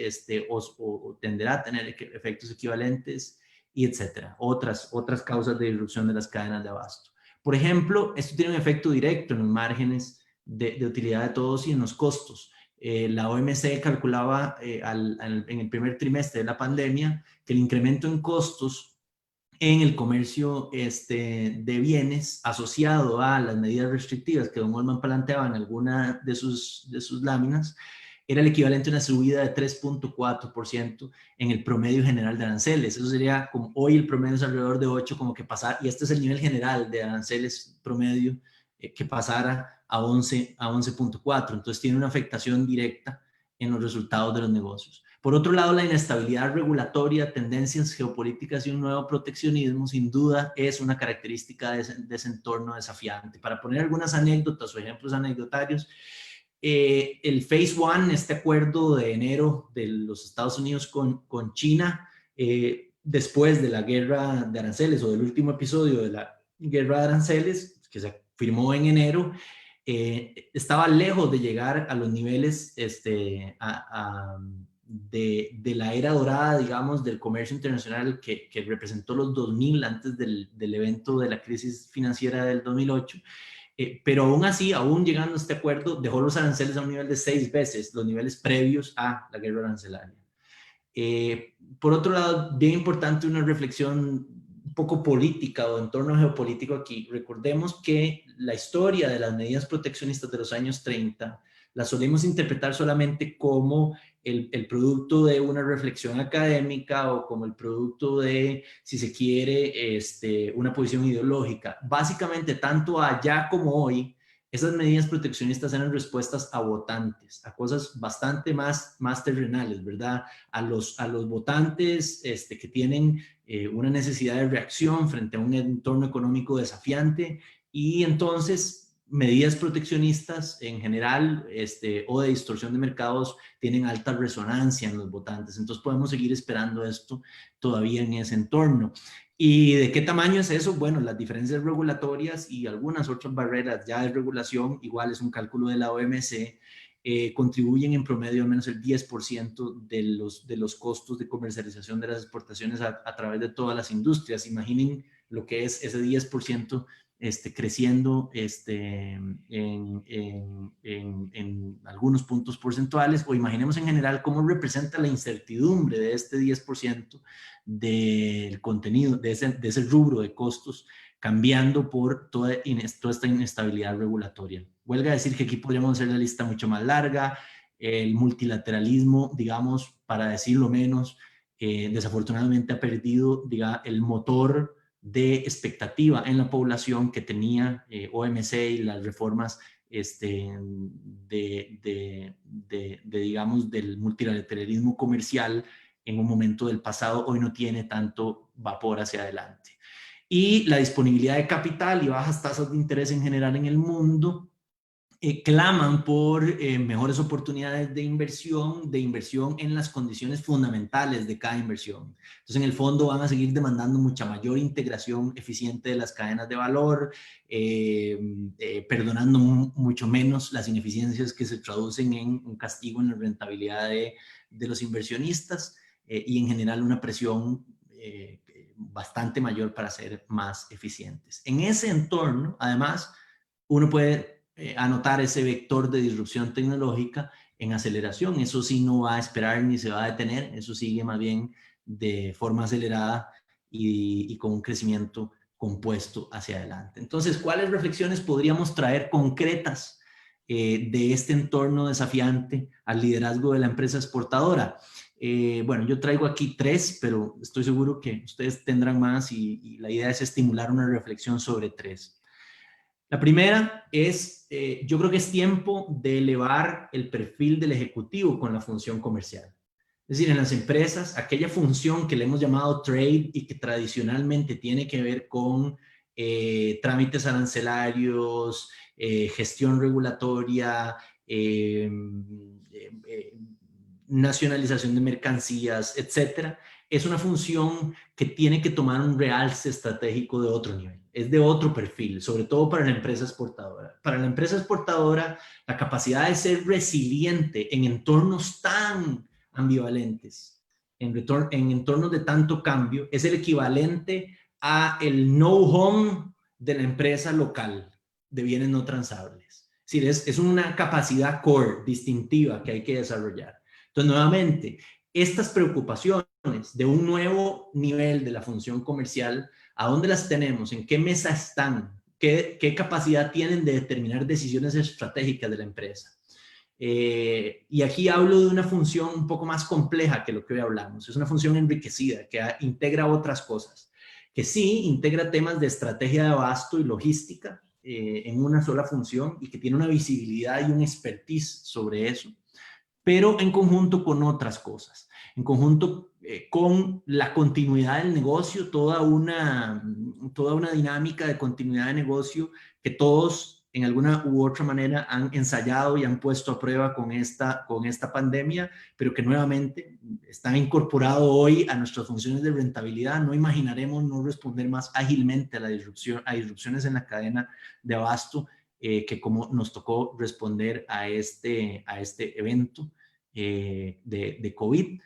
o tenderá a tener efectos equivalentes, y etcétera. Otras causas de disrupción de las cadenas de abasto. Por ejemplo, esto tiene un efecto directo en los márgenes de utilidad de todos y en los costos. La OMC calculaba en el primer trimestre de la pandemia que el incremento en costos en el comercio de bienes asociado a las medidas restrictivas que don Olman planteaba en alguna de sus láminas era el equivalente a una subida de 3.4% en el promedio general de aranceles. Eso sería, como hoy el promedio es alrededor de 8, como que pasar, y este es el nivel general de aranceles promedio, que pasara a 11.4. Entonces tiene una afectación directa en los resultados de los negocios. Por otro lado, la inestabilidad regulatoria, tendencias geopolíticas y un nuevo proteccionismo, sin duda, es una característica de ese entorno desafiante. Para poner algunas anécdotas o ejemplos anecdotarios, el Phase One, este acuerdo de enero de los Estados Unidos con China, después de la guerra de aranceles o del último episodio de la guerra de aranceles, que se firmó en enero, estaba lejos de llegar a los niveles de la era dorada, digamos, del comercio internacional que representó los 2000 antes del evento de la crisis financiera del 2008. Pero aún así, aún llegando a este acuerdo, dejó los aranceles a un nivel de 6 veces los niveles previos a la guerra arancelaria. Por otro lado, bien importante una reflexión un poco política o entorno geopolítico aquí. Recordemos que la historia de las medidas proteccionistas de los años 30 la solemos interpretar solamente como el producto de una reflexión académica o como el producto de, si se quiere, una posición ideológica. Básicamente, tanto allá como hoy, esas medidas proteccionistas eran respuestas a votantes, a cosas bastante más terrenales, ¿verdad? A los votantes que tienen una necesidad de reacción frente a un entorno económico desafiante, y entonces medidas proteccionistas en general o de distorsión de mercados tienen alta resonancia en los votantes. Entonces podemos seguir esperando esto todavía en ese entorno. ¿Y de qué tamaño es eso? Bueno, las diferencias regulatorias y algunas otras barreras ya de regulación, igual es un cálculo de la OMC, contribuyen en promedio al menos el 10% de los costos de comercialización de las exportaciones a través de todas las industrias. Imaginen lo que es ese 10% creciendo en algunos puntos porcentuales, o imaginemos en general cómo representa la incertidumbre de este 10% del contenido, de ese rubro de costos, cambiando por toda esta inestabilidad regulatoria. Huelga decir que aquí podríamos hacer la lista mucho más larga. El multilateralismo, digamos, para decirlo menos, desafortunadamente ha perdido, el motor de expectativa en la población que tenía OMC y las reformas digamos, del multilateralismo comercial en un momento del pasado. Hoy no tiene tanto vapor hacia adelante. Y la disponibilidad de capital y bajas tasas de interés en general en el mundo claman por mejores oportunidades de inversión en las condiciones fundamentales de cada inversión. Entonces, en el fondo van a seguir demandando mucha mayor integración eficiente de las cadenas de valor, perdonando mucho menos las ineficiencias que se traducen en un castigo en la rentabilidad de los inversionistas, y en general una presión bastante mayor para ser más eficientes. En ese entorno, además, uno puede anotar ese vector de disrupción tecnológica en aceleración. Eso sí no va a esperar ni se va a detener, eso sigue más bien de forma acelerada y con un crecimiento compuesto hacia adelante. Entonces, ¿cuáles reflexiones podríamos traer concretas de este entorno desafiante al liderazgo de la empresa exportadora? Bueno, yo traigo aquí 3, pero estoy seguro que ustedes tendrán más y la idea es estimular una reflexión sobre 3. La primera es, yo creo que es tiempo de elevar el perfil del ejecutivo con la función comercial. Es decir, en las empresas, aquella función que le hemos llamado trade y que tradicionalmente tiene que ver con trámites arancelarios, gestión regulatoria, nacionalización de mercancías, etcétera, es una función que tiene que tomar un realce estratégico de otro nivel. Es de otro perfil, sobre todo para la empresa exportadora. Para la empresa exportadora, la capacidad de ser resiliente en entornos tan ambivalentes, en entornos de tanto cambio, es el equivalente a el know-how de la empresa local de bienes no transables. Es decir, es una capacidad core, distintiva, que hay que desarrollar. Entonces, nuevamente, estas preocupaciones de un nuevo nivel de la función comercial, ¿a dónde las tenemos? ¿En qué mesa están? ¿Qué capacidad tienen de determinar decisiones estratégicas de la empresa? Y aquí hablo de una función un poco más compleja que lo que hoy hablamos. Es una función enriquecida que integra otras cosas, que sí integra temas de estrategia de abasto y logística en una sola función y que tiene una visibilidad y un expertise sobre eso, pero en conjunto con otras cosas, en conjunto con la continuidad del negocio, toda una dinámica de continuidad de negocio que todos en alguna u otra manera han ensayado y han puesto a prueba con esta pandemia, pero que nuevamente están incorporados hoy a nuestras funciones de rentabilidad. No imaginaremos no responder más ágilmente a la disrupción, a disrupciones en la cadena de abasto, que como nos tocó responder a este evento de COVID,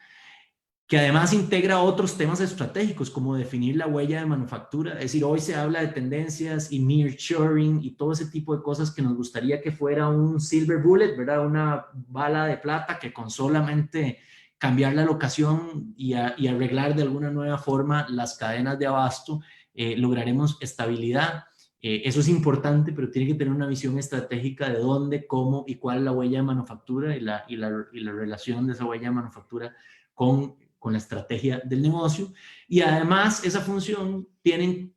que además integra otros temas estratégicos como definir la huella de manufactura. Es decir, hoy se habla de tendencias y nearshoring y todo ese tipo de cosas que nos gustaría que fuera un silver bullet, ¿verdad? Una bala de plata que con solamente cambiar la locación y arreglar de alguna nueva forma las cadenas de abasto, lograremos estabilidad. Eso es importante, pero tiene que tener una visión estratégica de dónde, cómo y cuál es la huella de manufactura y la relación de esa huella de manufactura con la estrategia del negocio. Y además esa función tiene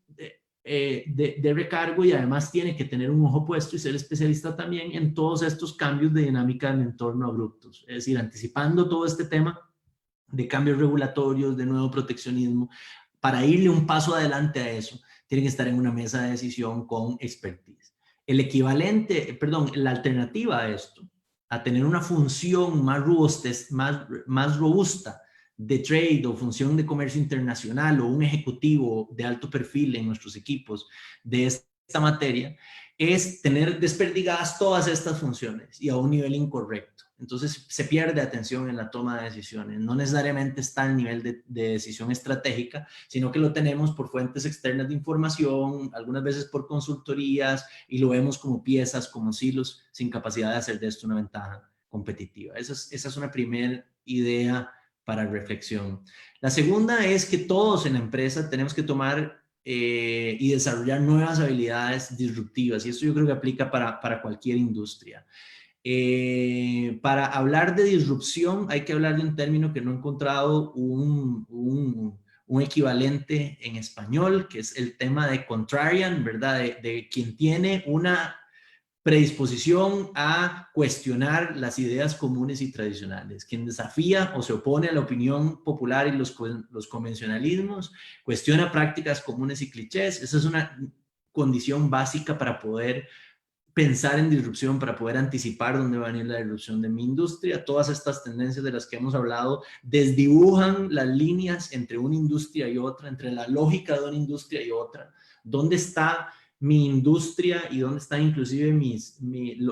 de recargo y además tiene que tener un ojo puesto y ser especialista también en todos estos cambios de dinámica del entorno abruptos. Es decir, anticipando todo este tema de cambios regulatorios, de nuevo proteccionismo, para irle un paso adelante a eso, tienen que estar en una mesa de decisión con expertise. El equivalente, perdón, la alternativa a esto, a tener una función más robusta de trade o función de comercio internacional o un ejecutivo de alto perfil en nuestros equipos de esta materia, es tener desperdigadas todas estas funciones y a un nivel incorrecto. Entonces se pierde atención en la toma de decisiones. No necesariamente está al nivel de decisión estratégica, sino que lo tenemos por fuentes externas de información, algunas veces por consultorías, y lo vemos como piezas, como silos, sin capacidad de hacer de esto una ventaja competitiva. Esa es una primera idea para reflexión. La segunda es que todos en la empresa tenemos que tomar y desarrollar nuevas habilidades disruptivas, y esto yo creo que aplica para cualquier industria. Para hablar de disrupción hay que hablar de un término que no he encontrado un equivalente en español, que es el tema de contrarian, ¿verdad? De quien tiene una predisposición a cuestionar las ideas comunes y tradicionales, quien desafía o se opone a la opinión popular y los convencionalismos, cuestiona prácticas comunes y clichés. Esa es una condición básica para poder pensar en disrupción, para poder anticipar dónde va a venir la disrupción de mi industria. Todas estas tendencias de las que hemos hablado desdibujan las líneas entre una industria y otra, entre la lógica de una industria y otra. ¿Dónde está mi industria y dónde están inclusive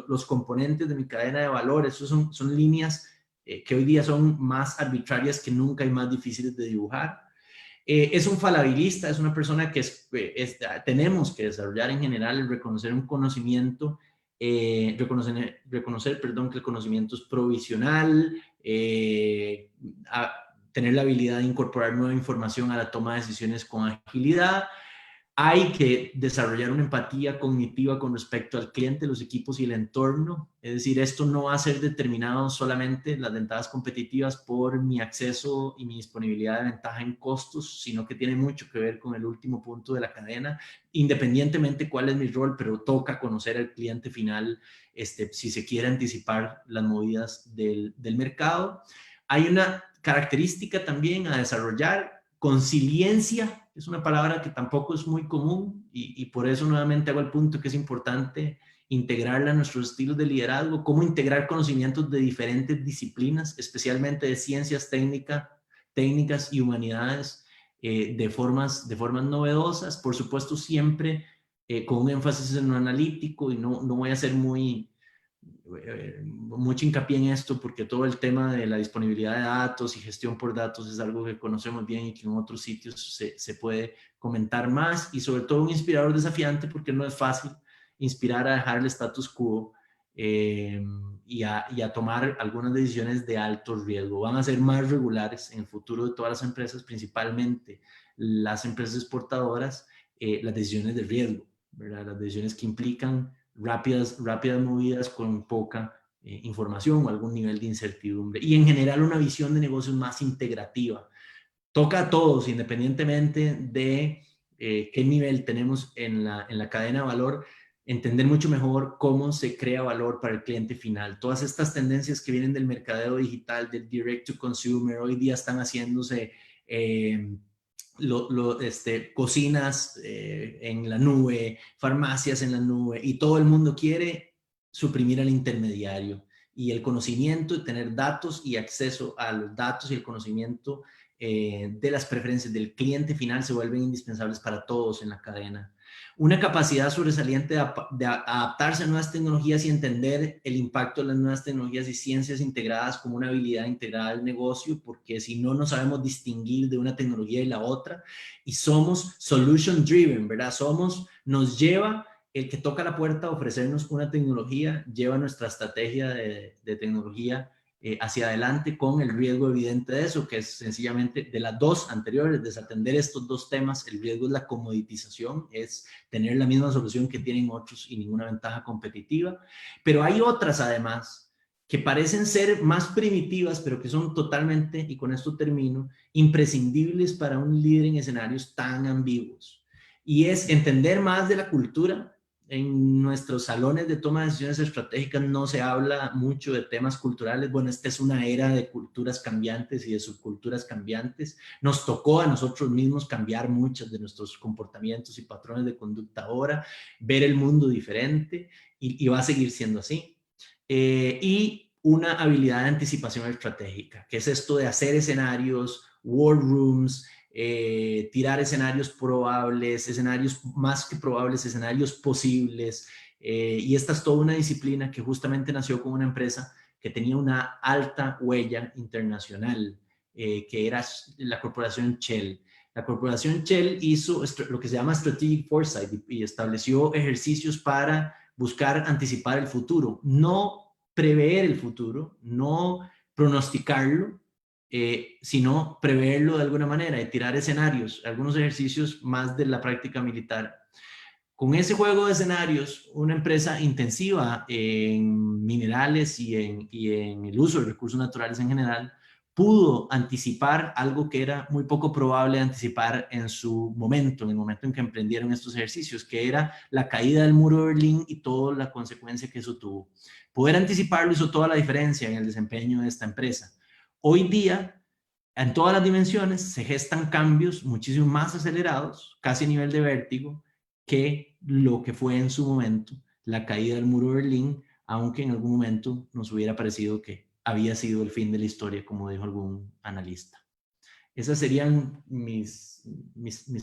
los componentes de mi cadena de valor? Esos son líneas que hoy día son más arbitrarias que nunca y más difíciles de dibujar. Es un falabilista, es una persona que tenemos que desarrollar en general, reconocer un conocimiento, reconocer, perdón, que el conocimiento es provisional, tener la habilidad de incorporar nueva información a la toma de decisiones con agilidad. Hay que desarrollar una empatía cognitiva con respecto al cliente, los equipos y el entorno. Es decir, esto no va a ser determinado solamente las ventajas competitivas por mi acceso y mi disponibilidad de ventaja en costos, sino que tiene mucho que ver con el último punto de la cadena, independientemente cuál es mi rol, pero toca conocer al cliente final si se quiere anticipar las movidas del mercado. Hay una característica también a desarrollar: consiliencia. Es una palabra que tampoco es muy común y por eso nuevamente hago el punto que es importante integrarla a nuestros estilos de liderazgo. Cómo integrar conocimientos de diferentes disciplinas, especialmente de ciencias técnicas y humanidades, de formas novedosas. Por supuesto, siempre con un énfasis en lo analítico, y no voy a hacer mucho hincapié en esto porque todo el tema de la disponibilidad de datos y gestión por datos es algo que conocemos bien y que en otros sitios se puede comentar más, y sobre todo un inspirador desafiante porque no es fácil inspirar a dejar el status quo y a tomar algunas decisiones de alto riesgo. Van a ser más regulares en el futuro de todas las empresas, principalmente las empresas exportadoras, las decisiones de riesgo, ¿verdad? Las decisiones que implican rápidas movidas con poca información o algún nivel de incertidumbre. Y en general una visión de negocios más integrativa. Toca a todos, independientemente de qué nivel tenemos en la cadena de valor, entender mucho mejor cómo se crea valor para el cliente final. Todas estas tendencias que vienen del mercadeo digital, del direct to consumer, hoy día están haciéndose cocinas en la nube, farmacias en la nube, y todo el mundo quiere suprimir al intermediario. Y el conocimiento, tener datos y acceso a los datos y el conocimiento de las preferencias del cliente final se vuelven indispensables para todos en la cadena. Una capacidad sobresaliente de adaptarse a nuevas tecnologías y entender el impacto de las nuevas tecnologías y ciencias integradas como una habilidad integrada del negocio, porque si no, no sabemos distinguir de una tecnología y la otra, y somos solution driven, ¿verdad? Nos lleva el que toca la puerta a ofrecernos una tecnología, lleva nuestra estrategia de tecnología hacia adelante, con el riesgo evidente de eso, que es sencillamente de las dos anteriores, desatender estos dos temas. El riesgo es la comoditización, es tener la misma solución que tienen otros y ninguna ventaja competitiva. Pero hay otras además que parecen ser más primitivas, pero que son totalmente, y con esto termino, imprescindibles para un líder en escenarios tan ambiguos. Y es entender más de la cultura. En nuestros salones de toma de decisiones estratégicas no se habla mucho de temas culturales. Bueno, esta es una era de culturas cambiantes y de subculturas cambiantes. Nos tocó a nosotros mismos cambiar muchos de nuestros comportamientos y patrones de conducta ahora, ver el mundo diferente, y va a seguir siendo así. Y una habilidad de anticipación estratégica, que es esto de hacer escenarios, war rooms, tirar escenarios probables, escenarios más que probables, escenarios posibles, y esta es toda una disciplina que justamente nació con una empresa que tenía una alta huella internacional, que era la corporación Shell. La corporación Shell hizo lo que se llama Strategic Foresight y estableció ejercicios para buscar anticipar el futuro, no prever el futuro, no pronosticarlo, sino preverlo de alguna manera y tirar escenarios, algunos ejercicios más de la práctica militar. Con ese juego de escenarios, una empresa intensiva en minerales y en el uso de recursos naturales en general, pudo anticipar algo que era muy poco probable anticipar en su momento, en el momento en que emprendieron estos ejercicios, que era la caída del muro de Berlín y toda la consecuencia que eso tuvo. Poder anticiparlo hizo toda la diferencia en el desempeño de esta empresa. Hoy día, en todas las dimensiones, se gestan cambios muchísimo más acelerados, casi a nivel de vértigo, que lo que fue en su momento la caída del muro de Berlín, aunque en algún momento nos hubiera parecido que había sido el fin de la historia, como dijo algún analista. Esos serían mis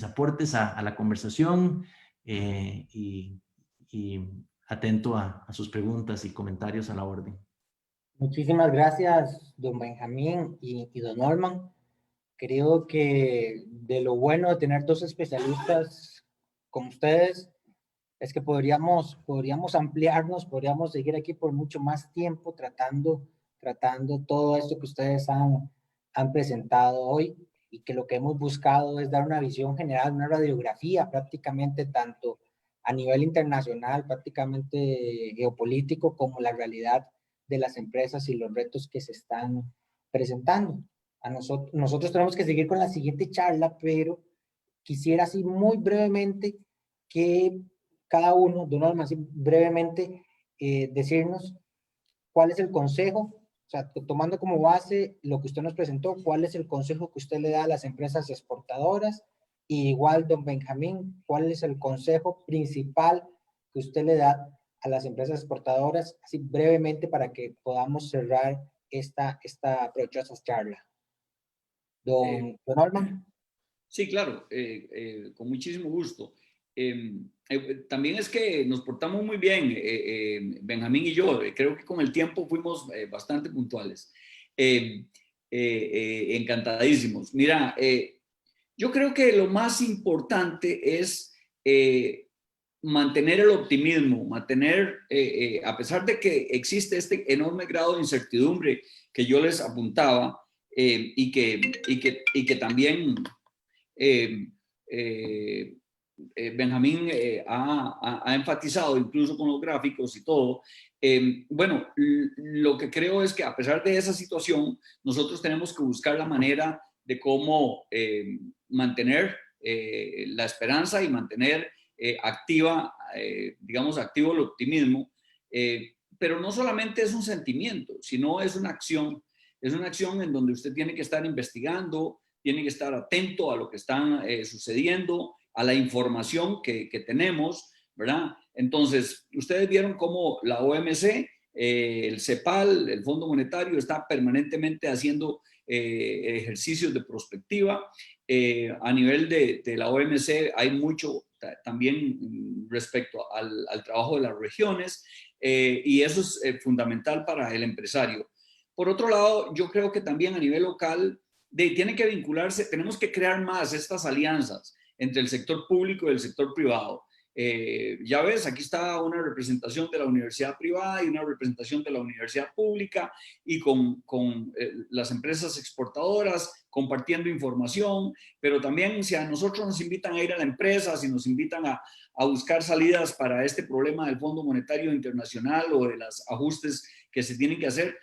aportes a la conversación, y atento a sus preguntas y comentarios a la orden. Muchísimas gracias, don Benjamín y don Olman. Creo que de lo bueno de tener dos especialistas como ustedes es que podríamos ampliarnos, podríamos seguir aquí por mucho más tiempo tratando todo esto que ustedes han presentado hoy, y que lo que hemos buscado es dar una visión general, una radiografía prácticamente tanto a nivel internacional, prácticamente geopolítico, como la realidad de las empresas y los retos que se están presentando. Nosotros tenemos que seguir con la siguiente charla, pero quisiera así muy brevemente que cada uno, de una forma así brevemente, decirnos cuál es el consejo, o sea, tomando como base lo que usted nos presentó, cuál es el consejo que usted le da a las empresas exportadoras, y igual, don Benjamín, cuál es el consejo principal que usted le da a las empresas exportadoras, así brevemente, para que podamos cerrar esta provechosa charla. Don Olman. Sí, claro, con muchísimo gusto. También es que nos portamos muy bien, Benjamín y yo. Creo que con el tiempo fuimos bastante puntuales. Encantadísimos. Mira, yo creo que lo más importante es mantener el optimismo, mantener, a pesar de que existe este enorme grado de incertidumbre que yo les apuntaba, y que también Benjamín ha enfatizado, incluso con los gráficos y todo. Bueno, lo que creo es que a pesar de esa situación, nosotros tenemos que buscar la manera de cómo mantener la esperanza y mantener digamos, activo el optimismo. Pero no solamente es un sentimiento, sino es una acción. Es una acción en donde usted tiene que estar investigando, tiene que estar atento a lo que está sucediendo, a la información que tenemos, ¿verdad? Entonces, ustedes vieron cómo la OMC, el CEPAL, el Fondo Monetario, está permanentemente haciendo ejercicios de prospectiva. A nivel de la OMC hay mucho también respecto al trabajo de las regiones, y eso es fundamental para el empresario. Por otro lado, yo creo que también a nivel local tiene que vincularse, tenemos que crear más estas alianzas entre el sector público y el sector privado. Ya ves, aquí está una representación de la universidad privada y una representación de la universidad pública, y con las empresas exportadoras compartiendo información, pero también si a nosotros nos invitan a ir a la empresa, si nos invitan a buscar salidas para este problema del Fondo Monetario Internacional o de los ajustes que se tienen que hacer,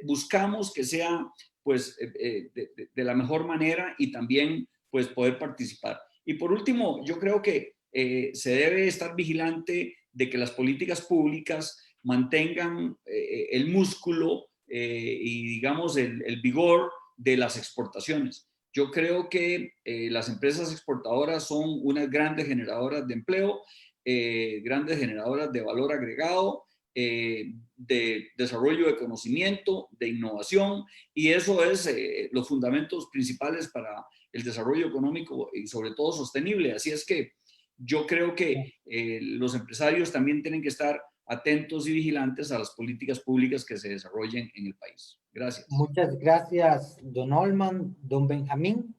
buscamos que sea pues de la mejor manera y también pues poder participar. Y por último, yo creo que se debe estar vigilante de que las políticas públicas mantengan el músculo y digamos el vigor de las exportaciones. Yo creo que las empresas exportadoras son unas grandes generadoras de empleo, grandes generadoras de valor agregado, de desarrollo de conocimiento, de innovación, y eso es los fundamentos principales para el desarrollo económico y sobre todo sostenible. Así es que yo creo que los empresarios también tienen que estar atentos y vigilantes a las políticas públicas que se desarrollen en el país. Gracias. Muchas gracias, don Olman. Don Benjamín.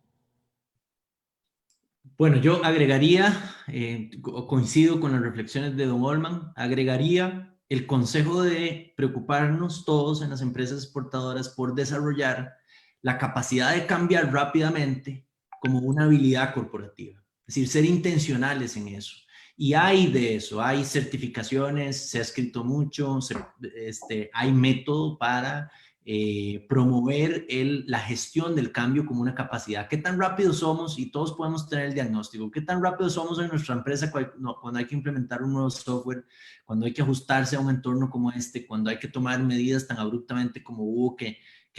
Bueno, yo agregaría, coincido con las reflexiones de don Olman, agregaría el consejo de preocuparnos todos en las empresas exportadoras por desarrollar la capacidad de cambiar rápidamente como una habilidad corporativa. Es decir, ser intencionales en eso. Y hay de eso, hay certificaciones, se ha escrito mucho, hay método para promover la gestión del cambio como una capacidad. ¿Qué tan rápido somos? Y todos podemos tener el diagnóstico. ¿Qué tan rápido somos en nuestra empresa cuando hay que implementar un nuevo software, cuando hay que ajustarse a un entorno como este, cuando hay que tomar medidas tan abruptamente como hubo que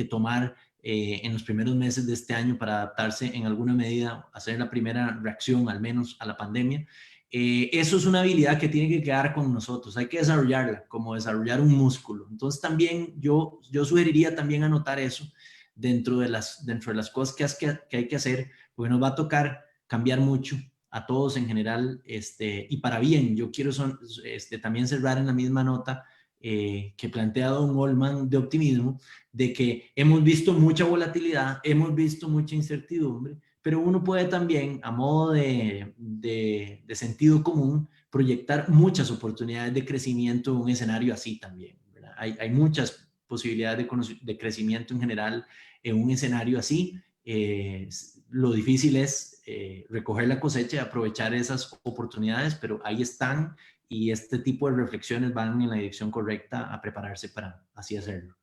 tomar en los primeros meses de este año para adaptarse en alguna medida, hacer la primera reacción al menos a la pandemia? Eso es una habilidad que tiene que quedar con nosotros, hay que desarrollarla, como desarrollar un músculo. Entonces también yo sugeriría también anotar eso dentro de las cosas que hay que hacer, porque nos va a tocar cambiar mucho a todos en general, y para bien. Yo quiero también cerrar en la misma nota que plantea don Olman de optimismo, de que hemos visto mucha volatilidad, hemos visto mucha incertidumbre, pero uno puede también, a modo de sentido común, proyectar muchas oportunidades de crecimiento en un escenario así también, ¿verdad? Hay muchas posibilidades de crecimiento en general en un escenario así. Lo difícil es recoger la cosecha y aprovechar esas oportunidades, pero ahí están, y este tipo de reflexiones van en la dirección correcta a prepararse para así hacerlo.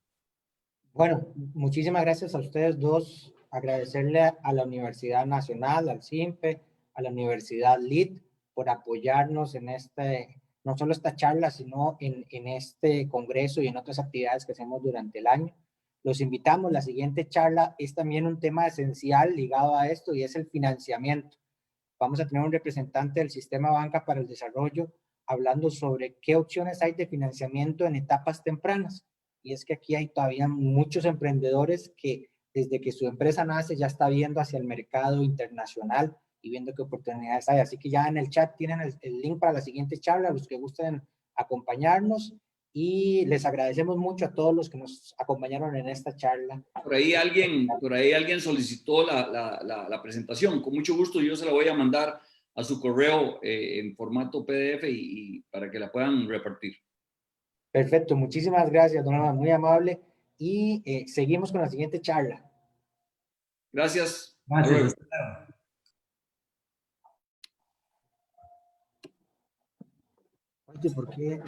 Bueno, muchísimas gracias a ustedes dos. Agradecerle a la Universidad Nacional, al CIMPE, a la Universidad LID por apoyarnos en no solo esta charla, sino en este congreso y en otras actividades que hacemos durante el año. Los invitamos. La siguiente charla es también un tema esencial ligado a esto, y es el financiamiento. Vamos a tener un representante del Sistema Banca para el Desarrollo hablando sobre qué opciones hay de financiamiento en etapas tempranas. Y es que aquí hay todavía muchos emprendedores que desde que su empresa nace ya está viendo hacia el mercado internacional y viendo qué oportunidades hay. Así que ya en el chat tienen el link para la siguiente charla, los que gusten acompañarnos, y les agradecemos mucho a todos los que nos acompañaron en esta charla. Por ahí alguien solicitó la presentación. Con mucho gusto yo se la voy a mandar a su correo en formato PDF y para que la puedan repartir. Perfecto, muchísimas gracias, don Álvaro, muy amable, y seguimos con la siguiente charla. Gracias. Gracias. poquito, ¿por qué?